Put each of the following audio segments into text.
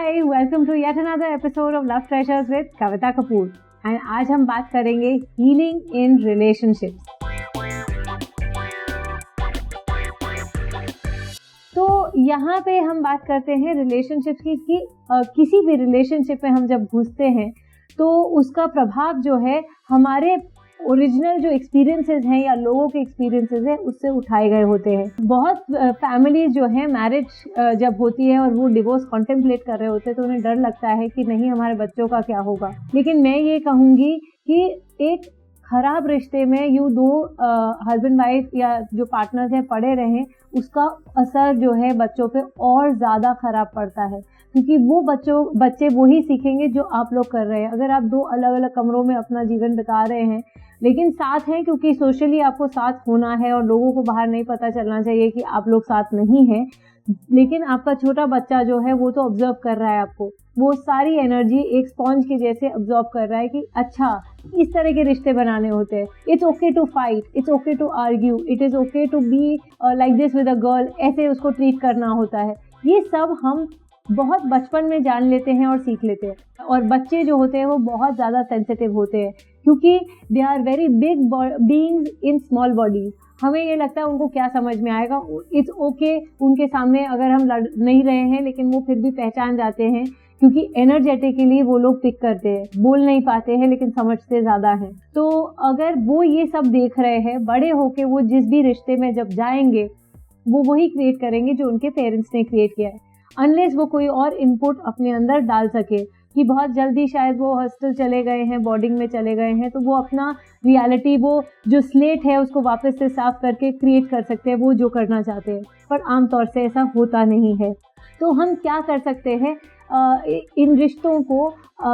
Hi, welcome to yet another episode of Love Treasures with Kavita Kapoor. And आज हम बात करेंगे healing in relationships. तो यहाँ पे हम बात करते हैं रिलेशनशिप की कि किसी भी रिलेशनशिप में हम जब घुसते हैं तो उसका प्रभाव जो है हमारे ओरिजिनल जो एक्सपीरियंसेस हैं या लोगों के एक्सपीरियंसेस हैं उससे उठाए गए होते हैं। बहुत फैमिलीज जो है मैरिज जब होती है और वो डिवोर्स कॉन्टेम्पलेट कर रहे होते हैं तो उन्हें डर लगता है कि नहीं हमारे बच्चों का क्या होगा। लेकिन मैं ये कहूँगी कि एक खराब रिश्ते में यू दो हस्बैंड वाइफ या जो पार्टनर्स हैं पड़े रहें उसका असर जो है बच्चों पे और ज़्यादा खराब पड़ता है, क्योंकि वो बच्चे वही सीखेंगे जो आप लोग कर रहे हैं। अगर आप दो अलग अलग कमरों में अपना जीवन बिता रहे हैं लेकिन साथ हैं, क्योंकि सोशली आपको साथ होना है और लोगों को बाहर नहीं पता चलना चाहिए कि आप लोग साथ नहीं हैं, लेकिन आपका छोटा बच्चा जो है वो तो ऑब्जर्व कर रहा है आपको, वो सारी एनर्जी एक स्पॉन्ज के जैसे ऑब्जर्व कर रहा है कि अच्छा इस तरह के रिश्ते बनाने होते हैं। It's okay to fight, it's okay to argue, it is okay to be like this with a girl, ऐसे उसको ट्रीट करना होता है। ये सब हम बहुत बचपन में जान लेते हैं और सीख लेते हैं। और बच्चे जो होते हैं वो बहुत ज़्यादा सेंसिटिव होते हैं क्योंकि they are very big beings in small bodies. हमें ये लगता है उनको क्या समझ में आएगा, इट्स ओके उनके सामने अगर हम लड़ नहीं रहे हैं लेकिन वो फिर भी पहचान जाते हैं क्योंकि एनर्जेटिकली वो लोग पिक करते हैं, बोल नहीं पाते हैं लेकिन समझते ज़्यादा हैं। तो अगर वो ये सब देख रहे हैं, बड़े होके वो जिस भी रिश्ते में जब जाएंगे वो वही क्रिएट करेंगे जो उनके पेरेंट्स ने क्रिएट किया है, अनलेस वो कोई और इनपुट अपने अंदर डाल सके कि बहुत जल्दी शायद वो हॉस्टल चले गए हैं, बोर्डिंग में चले गए हैं, तो वो अपना रियलिटी, वो जो स्लेट है उसको वापस से साफ करके क्रिएट कर सकते हैं वो जो करना चाहते हैं। पर आमतौर से ऐसा होता नहीं है। तो हम क्या कर सकते हैं इन रिश्तों को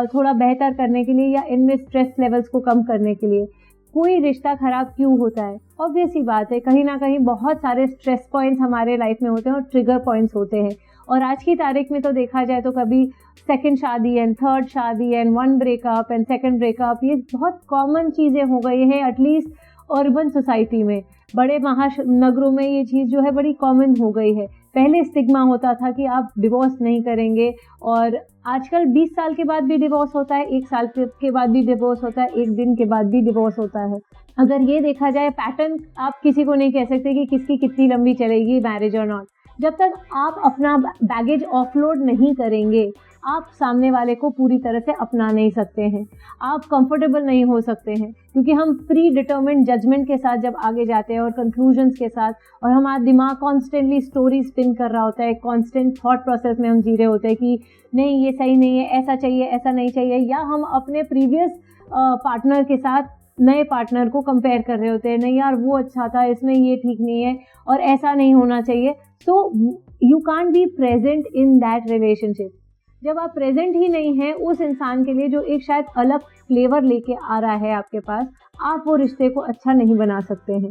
थोड़ा बेहतर करने के लिए या इनमें स्ट्रेस लेवल्स को कम करने के लिए? कोई रिश्ता खराब क्यों होता है? ऑब्वियस ही बात है, कहीं ना कहीं बहुत सारे स्ट्रेस पॉइंट्स हमारे लाइफ में होते हैं और ट्रिगर पॉइंट्स होते हैं। और आज की तारीख में तो देखा जाए तो कभी सेकंड शादी एंड थर्ड शादी and one breakup and second breakup, ये बहुत कॉमन चीज़ें हो गई हैं एटलीस्ट अर्बन सोसाइटी में। बड़े महानगरों में ये चीज़ जो है बड़ी कॉमन हो गई है। पहले स्टिग्मा होता था कि आप डिवोर्स नहीं करेंगे और आजकल 20 साल के बाद भी डिवोर्स होता है, 1 साल के बाद भी डिवोर्स होता है, 1 दिन के बाद भी डिवोर्स होता है। अगर ये देखा जाए पैटर्न, आप किसी को नहीं कह सकते कि किसकी कितनी लंबी चलेगी मैरिज और नॉट। जब तक आप अपना बैगेज ऑफलोड नहीं करेंगे आप सामने वाले को पूरी तरह से अपना नहीं सकते हैं, आप कंफर्टेबल नहीं हो सकते हैं, क्योंकि हम प्री डिटर्मिन्ड जजमेंट के साथ जब आगे जाते हैं और कंक्लूजन्स के साथ, और हमारा दिमाग कॉन्स्टेंटली स्टोरी स्पिन कर रहा होता है, कॉन्स्टेंट थॉट प्रोसेस में हम जी रहे होते हैं कि नहीं ये सही नहीं है, ऐसा चाहिए, ऐसा नहीं चाहिए, या हम अपने प्रीवियस पार्टनर के साथ नए पार्टनर को कंपेयर कर रहे होते हैं, नहीं यार वो अच्छा था, इसमें ये ठीक नहीं है और ऐसा नहीं होना चाहिए। So you can't be present in that relationship. जब आप प्रेजेंट ही नहीं हैं उस इंसान के लिए जो एक शायद अलग फ्लेवर लेके आ रहा है आपके पास, आप वो रिश्ते को अच्छा नहीं बना सकते हैं।